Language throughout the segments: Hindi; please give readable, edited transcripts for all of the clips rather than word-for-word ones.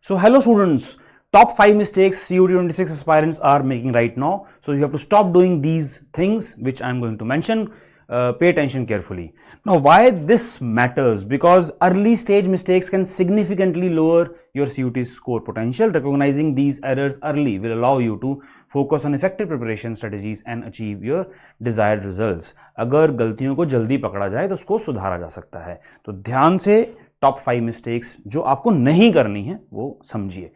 So hello students, top 5 mistakes CUET 26 aspirants are making right now. So you have to stop doing these things which I am going to mention. Pay attention carefully. Now why this matters? Because early stage mistakes can significantly lower your CUET score potential. Recognizing these errors early will allow you to focus on effective preparation strategies and achieve your desired results. अगर गलतियों को जल्दी पकड़ा जाए तो उसको सुधारा जा सकता है. तो ध्यान से टॉप 5 मिस्टेक्स जो आपको नहीं करनी है वो समझिए.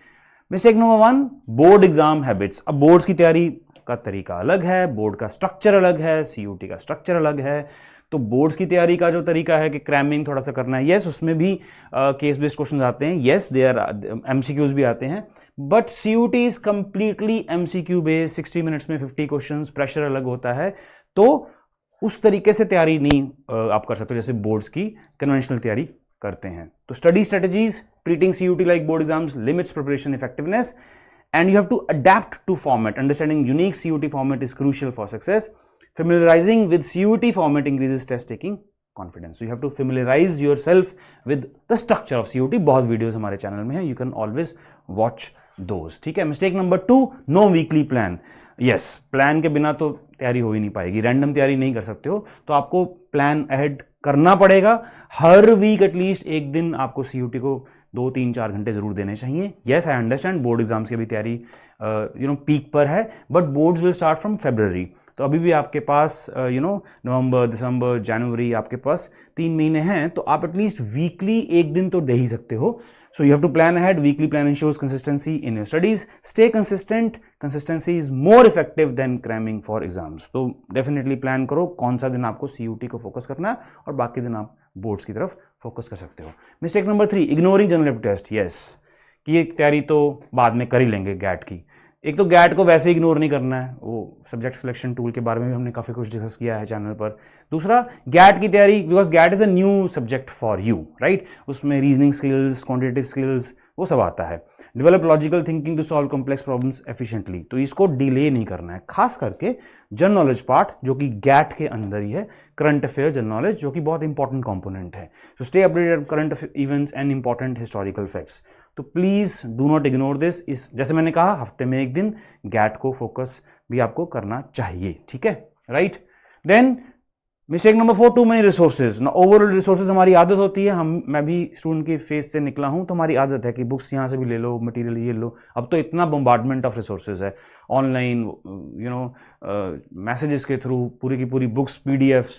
Mistake number 1, board exam habits. अब बोर्ड्स की तैयारी का तरीका अलग है, बोर्ड का स्ट्रक्चर अलग है, CUET का स्ट्रक्चर अलग है. तो बोर्ड्स की तैयारी का जो तरीका है कि क्रैमिंग थोड़ा सा करना है, यस उसमें भी केस बेस्ड क्वेश्चंस आते हैं, यस देयर MCQs भी आते हैं, but CUET is completely MCQ based. 60 minutes में 50 क्वेश्चंस, प्रेशर अलग होता है. तो उस तरीके से तैयारी नहीं आप कर सकते जैसे बोर्ड्स की कन्वेंशनल तैयारी करते हैं. तो study strategies, treating CUET like board exams limits preparation effectiveness, and you have to adapt to format. Understanding unique CUET format is crucial for success. Familiarizing with CUET format increases test taking confidence. So you have to familiarize yourself with the structure of CUET. बहुत वीडियोस हमारे चैनल में हैं, you can always watch those. ठीक है. Mistake number 2, no weekly plan. Yes, plan के बिना तो तैयारी हो ही नहीं पाएगी. रैंडम तैयारी नहीं कर सकते हो, तो आपको प्लान अहेड करना पड़ेगा. हर वीक एटलीस्ट एक दिन आपको CUET को 2-3-4 घंटे जरूर देने चाहिए. Yes, I understand board exams की भी तैयारी पीक पर है, but boards will start from February. तो अभी भी आपके पास नवंबर, दिसंबर, जनवरी आपके पास 3 महीने हैं. तो आप एटलीस्ट वीकली एक दिन तो दे ही सकते हो. So you have to plan ahead. Weekly plan ensures consistency in your studies. Stay consistent. Consistency is more effective than cramming for exams. तो definitely plan करो कौन सा दिन आपको CUET को फोकस करना है और बाकी दिन आप बोर्ड्स की तरफ फोकस कर सकते हो. Mistake number 3, ignoring general aptitude test. Yes, कि ये तैयारी तो बाद में कर ही लेंगे गैट की. एक तो गैट को वैसे इग्नोर नहीं करना है, वो सब्जेक्ट सिलेक्शन टूल के बारे में भी हमने काफ़ी कुछ डिस्कस किया है चैनल पर. दूसरा, गैट की तैयारी, because GAT is a new subject for you, right. उसमें रीजनिंग स्किल्स, क्वांटिटेटिव स्किल्स, वो सब आता है. Develop logical thinking to solve complex problems efficiently. तो इसको डिले नहीं करना है, खास करके जनरल नॉलेज पार्ट जो कि गैट के अंदर ही है. करंट अफेयर जनरल नॉलेज जो कि बहुत इंपॉर्टेंट कंपोनेंट है. So stay updated current events and important historical facts. तो please do not ignore this. इस जैसे मैंने कहा, हफ्ते में एक दिन गैट को फोकस भी आपको करना चाहिए. ठीक है, right. Then mistake number 4, too many resources. ना ओवरऑल रिसोर्सेज हमारी आदत होती है, मैं भी स्टूडेंट की फेस से निकला हूं, तो हमारी आदत है कि बुक्स यहाँ से भी ले लो, मटेरियल ये लो. अब तो इतना बम्बार्डमेंट ऑफ रिसोर्सेज है ऑनलाइन, मैसेजेस के थ्रू पूरी की पूरी बुक्स, PDFs,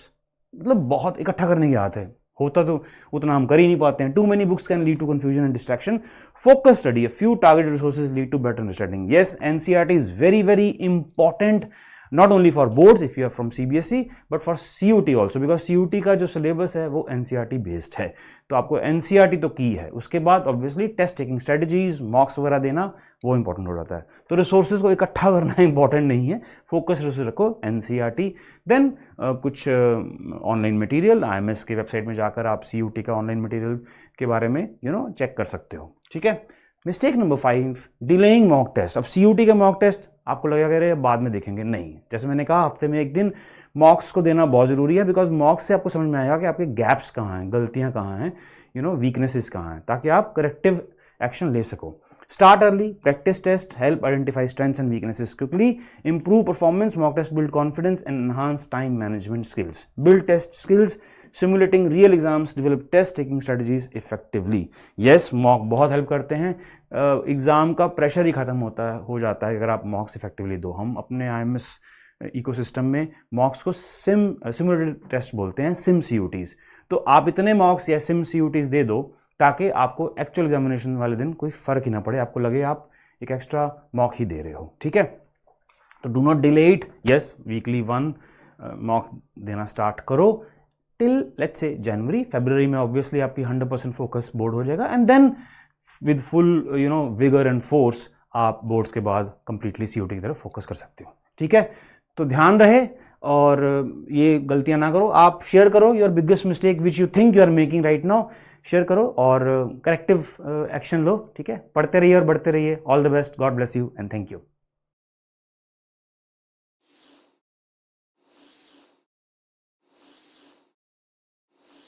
मतलब बहुत इकट्ठा करने की आदत है. होता तो उतना हम कर ही नहीं पाते हैं. Too many books can lead to confusion and distraction. Focus study, a few targeted resources lead to better understanding. Yes, NCERT is very very important, not only for boards if you are from CBSE, but for CUET also, because CUET का जो सिलेबस है वो NCERT बेस्ड है. तो आपको NCERT तो की है, उसके बाद obviously test taking strategies, mocks वगैरह देना वो इंपॉर्टेंट हो जाता है. तो रिसोर्सेज को इकट्ठा करना इंपॉर्टेंट नहीं है, फोकस रिसोर्स रखो NCERT. देन कुछ ऑनलाइन मटेरियल, IMS के वेबसाइट में जाकर आप CUET का ऑनलाइन मटेरियल के बारे में चेक कर सकते हो. ठीक है. Mistake number 5, delaying mock test. अब CUET का मॉक टेस्ट आपको लगेगा कि बाद में देखेंगे, नहीं. जैसे मैंने कहा, हफ्ते में एक दिन मॉक्स को देना बहुत जरूरी है, बिकॉज मॉक्स से आपको समझ में आएगा कि आपके गैप्स कहाँ हैं, गलतियाँ कहाँ हैं, वीकनेसेस कहाँ हैं, ताकि आप करेक्टिव एक्शन ले सको. Start early, practice test help identify strengths and weaknesses quickly, improve performance. Mock test build confidence and enhance time management skills. Build test skills, simulating real exams, develop test taking strategies effectively. yes, mock बहुत हेल्प करते हैं. एग्जाम का प्रेशर ही खत्म हो जाता है अगर आप मॉक्स इफेक्टिवली दो. हम अपने IMS इकोसिस्टम में मॉक्स को सिमुलेटेड टेस्ट बोलते हैं, सिम CUETs. तो आप इतने मॉक्स या सिम CUETs दे दो ताकि आपको एक्चुअल एग्जामिनेशन वाले दिन कोई फर्क ही ना पड़े, आपको लगे आप एक एक्स्ट्रा मॉक ही दे रहे हो. ठीक है. तो do not delay it. Yes, weekly 1 mock देना स्टार्ट करो till let's say January. February में ऑब्वियसली आपकी 100% फोकस बोर्ड हो जाएगा, and then with full vigor and force आप बोर्ड्स के बाद कंप्लीटली CUET की तरफ फोकस कर सकते हो. ठीक है. तो ध्यान रहे और ये गलतियां ना करो. आप शेयर करो your biggest mistake which you think you are making right now. Share करो और करेक्टिव एक्शन लो. ठीक है. पढ़ते रहिए और बढ़ते रहिए. All the best. God bless you and thank you.